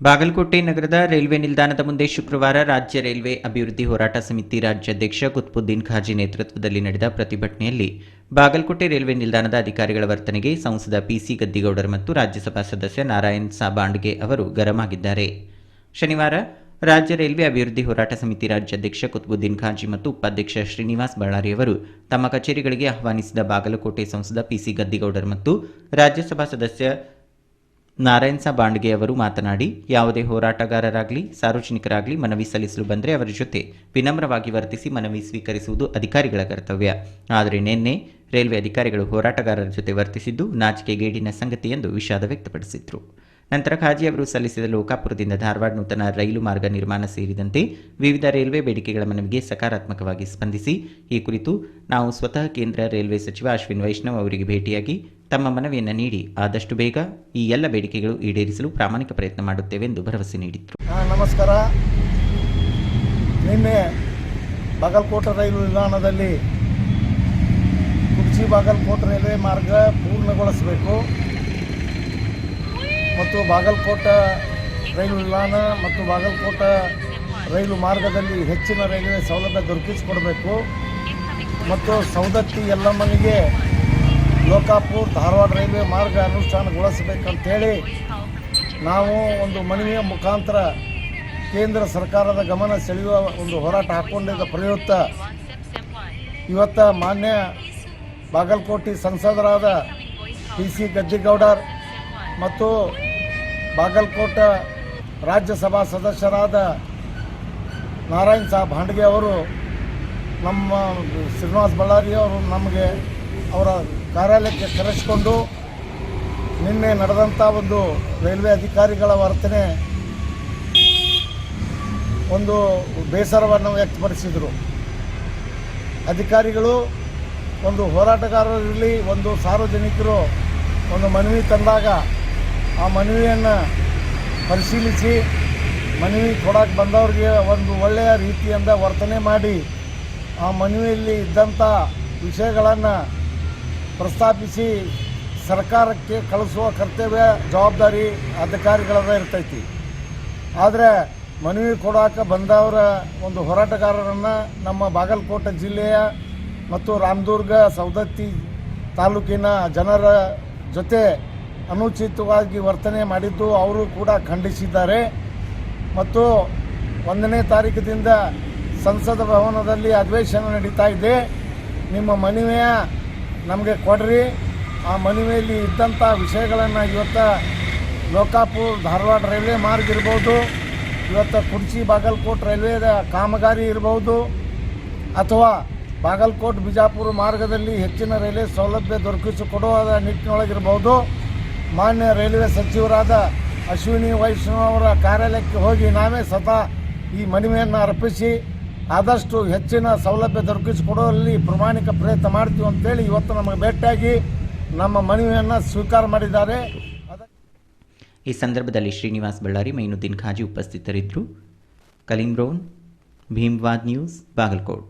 ಬಾಗಲಕೋಟೆ ನಗರದ ರೈಲ್ವೆ ನಿಲ್ದಾಣದ ಮುಂದೆ ಶುಕ್ರವಾರ ರಾಜ್ಯ ರೈಲ್ವೆ ಅಭಿವೃದ್ಧಿ ಹೋರಾಟ ಸಮಿತಿ ರಾಜ್ಯಾಧ್ಯಕ್ಷ ಕುತ್ಬುದ್ದೀನ್ ಖಾಜಿ ನೇತೃತ್ವದಲ್ಲಿ ನಡೆದ ಪ್ರತಿಭಟನೆಯಲ್ಲಿ ಬಾಗಲಕೋಟೆ ರೈಲ್ವೆ ನಿಲ್ದಾಣದ ಅಧಿಕಾರಿಗಳ ವರ್ತನೆಗೆ ಸಂಸದ ಪಿಸಿ ಗದ್ದಿಗೌಡರ್ ಮತ್ತು ರಾಜ್ಯಸಭಾ ಸದಸ್ಯ ನಾರಾಯಣ್ ಸಾಬಾಂಡ್ಗೆ ಅವರು ಗರಂ ಆಗಿದ್ದಾರೆ. ಶನಿವಾರ ರಾಜ್ಯ ರೈಲ್ವೆ ಅಭಿವೃದ್ಧಿ ಹೋರಾಟ ಸಮಿತಿ ರಾಜ್ಯಾಧ್ಯಕ್ಷ ಕುತ್ಬುದ್ದೀನ್ ಖಾಜಿ ಮತ್ತು ಉಪಾಧ್ಯಕ್ಷ ಶ್ರೀನಿವಾಸ್ ಬಳ್ಳಾರಿ ಅವರು ತಮ್ಮ ಕಚೇರಿಗಳಿಗೆ ಆಹ್ವಾನಿಸಿದ ಬಾಗಲಕೋಟೆ ಸಂಸದ ಪಿಸಿ ಗದ್ದಿಗೌಡರ್ ಮತ್ತು ರಾಜ್ಯಸಭಾ ಸದಸ್ಯ ನಾರಾಯಣ್ ಸಾಬಾಂಡ್ಗೆ ಅವರು ಮಾತನಾಡಿ, ಯಾವುದೇ ಹೋರಾಟಗಾರರಾಗಲಿ ಸಾರ್ವಜನಿಕರಾಗಲಿ ಮನವಿ ಸಲ್ಲಿಸಲು ಬಂದರೆ ಅವರ ಜೊತೆ ವಿನಮ್ರವಾಗಿ ವರ್ತಿಸಿ ಮನವಿ ಸ್ವೀಕರಿಸುವುದು ಅಧಿಕಾರಿಗಳ ಕರ್ತವ್ಯ. ಆದರೆ ನಿನ್ನೆ ರೈಲ್ವೆ ಅಧಿಕಾರಿಗಳು ಹೋರಾಟಗಾರರ ಜೊತೆ ವರ್ತಿಸಿದ್ದು ನಾಚಿಕೆಗೇಡಿನ ಸಂಗತಿ ಎಂದು ವಿಷಾದ ವ್ಯಕ್ತಪಡಿಸಿದರು. ನಂತರ ಖಾಜಿ ಅವರು ಸಲ್ಲಿಸಿದ ಲೋಕಾಪುರದಿಂದ ಧಾರವಾಡ ನೂತನ ರೈಲು ಮಾರ್ಗ ನಿರ್ಮಾಣ ಸೇರಿದಂತೆ ವಿವಿಧ ರೈಲ್ವೆ ಬೇಡಿಕೆಗಳ ಮನವಿಗೆ ಸಕಾರಾತ್ಮಕವಾಗಿ ಸ್ಪಂದಿಸಿ, ಈ ಕುರಿತು ನಾವು ಸ್ವತಃ ಕೇಂದ್ರ ರೈಲ್ವೆ ಸಚಿವ ಅಶ್ವಿನ್ ವೈಷ್ಣವ್ ಅವರಿಗೆ ಭೇಟಿಯಾಗಿ ತಮ್ಮ ಮನವಿಯನ್ನು ನೀಡಿ ಆದಷ್ಟು ಬೇಗ ಈ ಎಲ್ಲ ಬೇಡಿಕೆಗಳು ಈಡೇರಿಸಲು ಪ್ರಾಮಾಣಿಕ ಪ್ರಯತ್ನ ಮಾಡುತ್ತೇವೆ ಎಂದು ಭರವಸೆ ನೀಡಿದರು. ನಮಸ್ಕಾರ. ನಿನ್ನೆ ಬಾಗಲಕೋಟೆ ರೈಲು ನಿಲ್ದಾಣದಲ್ಲಿ ಕುರ್ಚಿ ಬಾಗಲಕೋಟೆ ರೈಲ್ವೆ ಮಾರ್ಗ ಪೂರ್ಣಗೊಳಿಸಬೇಕು ಮತ್ತು ಬಾಗಲಕೋಟೆ ರೈಲು ನಿಲ್ದಾಣ ಮತ್ತು ಬಾಗಲಕೋಟೆ ರೈಲು ಮಾರ್ಗದಲ್ಲಿ ಹೆಚ್ಚಿನ ರೈಲ್ವೆ ಸೌಲಭ್ಯ ದೊರಕಿಸಿಕೊಡಬೇಕು ಮತ್ತು ಸೌದತ್ತಿ ಯಲ್ಲಮ್ಮನಿಗೆ ಲೋಕಾಪುರ ಧಾರವಾಡ ರೈಲ್ವೆ ಮಾರ್ಗ ಅನುಷ್ಠಾನಗೊಳಿಸಬೇಕಂತೇಳಿ ನಾವು ಒಂದು ಮನವಿಯ ಮುಖಾಂತರ ಕೇಂದ್ರ ಸರ್ಕಾರದ ಗಮನ ಸೆಳೆಯುವ ಒಂದು ಹೋರಾಟ ಹಾಕ್ಕೊಂಡಿದ್ದ ಪ್ರಯುಕ್ತ ಇವತ್ತು ಮಾನ್ಯ ಬಾಗಲಕೋಟೆ ಸಂಸದರಾದ ಪಿಸಿ ಗದ್ದಿಗೌಡರ್ ಮತ್ತು ಬಾಗಲಕೋಟೆ ರಾಜ್ಯಸಭಾ ಸದಸ್ಯರಾದ ನಾರಾಯಣ್ ಸಾಬ್ ಹಾಂಡ್ಗೆ ಅವರು ನಮ್ಮ ಶ್ರೀನಿವಾಸ್ ಬಳ್ಳಾರಿ ಅವರು ನಮಗೆ ಅವರ ಕಾರ್ಯಾಲಯಕ್ಕೆ ಕರೆಸಿಕೊಂಡು ನಿನ್ನೆ ನಡೆದಂಥ ಒಂದು ರೈಲ್ವೆ ಅಧಿಕಾರಿಗಳ ವರ್ತನೆ ಒಂದು ಬೇಸರವನ್ನು ವ್ಯಕ್ತಪಡಿಸಿದರು. ಅಧಿಕಾರಿಗಳು ಒಂದು ಹೋರಾಟಗಾರರಿರಲಿ ಒಂದು ಸಾರ್ವಜನಿಕರು ಒಂದು ಮನವಿ ತಂದಾಗ ಆ ಮನವಿಯನ್ನು ಪರಿಶೀಲಿಸಿ ಮನವಿ ಕೊಡೋಕ್ಕೆ ಬಂದವ್ರಿಗೆ ಒಂದು ಒಳ್ಳೆಯ ರೀತಿಯಿಂದ ವರ್ತನೆ ಮಾಡಿ ಆ ಮನವಿಯಲ್ಲಿ ಇದ್ದಂಥ ವಿಷಯಗಳನ್ನು ಪ್ರಸ್ತಾಪಿಸಿ ಸರ್ಕಾರಕ್ಕೆ ಕಳಿಸುವ ಕರ್ತವ್ಯ ಜವಾಬ್ದಾರಿ ಅಧಿಕಾರಿಗಳದ ಇರ್ತೈತಿ. ಆದರೆ ಮನವಿ ಕೊಡೋಕೆ ಬಂದವರ ಒಂದು ಹೋರಾಟಗಾರರನ್ನು ನಮ್ಮ ಬಾಗಲಕೋಟೆ ಜಿಲ್ಲೆಯ ಮತ್ತು ರಾಮದುರ್ಗ ಸೌದತ್ತಿ ತಾಲೂಕಿನ ಜನರ ಜೊತೆ ಅನುಚಿತವಾಗಿ ವರ್ತನೆ ಮಾಡಿದ್ದು ಅವರು ಕೂಡ ಖಂಡಿಸಿದ್ದಾರೆ. ಮತ್ತು 1ನೇ ತಾರೀಕಿನಿಂದ ಸಂಸದ ಭವನದಲ್ಲಿ ಅಧಿವೇಶನ ನಡೀತಾ ಇದೆ. ನಿಮ್ಮ ಮನವಿಯ ನಮಗೆ ಕೊಡ್ರಿ. ಆ ಮನವಿಯಲ್ಲಿ ಇದ್ದಂಥ ವಿಷಯಗಳನ್ನು ಇವತ್ತು ಲೋಕಾಪುರ ಧಾರವಾಡ ರೈಲ್ವೆ ಮಾರ್ಗ ಇರ್ಬೋದು, ಇವತ್ತು ಕುರ್ಚಿ ಬಾಗಲಕೋಟೆ ರೈಲ್ವೆದ ಕಾಮಗಾರಿ ಇರ್ಬೋದು, ಅಥವಾ ಬಾಗಲಕೋಟೆ ಬಿಜಾಪುರ ಮಾರ್ಗದಲ್ಲಿ ಹೆಚ್ಚಿನ ರೈಲ್ವೆ ಸೌಲಭ್ಯ ದೊರಕಿಸಿಕೊಡುವ ನಿಟ್ಟಿನೊಳಗಿರ್ಬೋದು, ಮಾನ್ಯ ರೈಲ್ವೆ ಸಚಿವರಾದ ಅಶ್ವಿನಿ ವೈಷ್ಣವ್ ಅವರ ಕಾರ್ಯಾಲಯಕ್ಕೆ ಹೋಗಿ ನಾವೇ ಸ್ವತಃ ಈ ಮನವಿಯನ್ನು ಅರ್ಪಿಸಿ ಆದಷ್ಟು ಹೆಚ್ಚಿನ ಸೌಲಭ್ಯ ದೊರಕಿಸಿಕೊಡುವಲ್ಲಿ ಪ್ರಾಮಾಣಿಕ ಪ್ರಯತ್ನ ಮಾಡ್ತೀವಿ ಅಂತೇಳಿ ಇವತ್ತು ನಮಗೆ ಭೇಟಿಯಾಗಿ ನಮ್ಮ ಮನವಿಯನ್ನು ಸ್ವೀಕಾರ ಮಾಡಿದ್ದಾರೆ. ಈ ಸಂದರ್ಭದಲ್ಲಿ ಶ್ರೀನಿವಾಸ್ ಬಳ್ಳಾರಿ, ಮೈನುದ್ದೀನ್ ಖಾಜಿ ಉಪಸ್ಥಿತರಿದ್ದರು. Kaleem Brown, Bhimvad news, Bagalkot.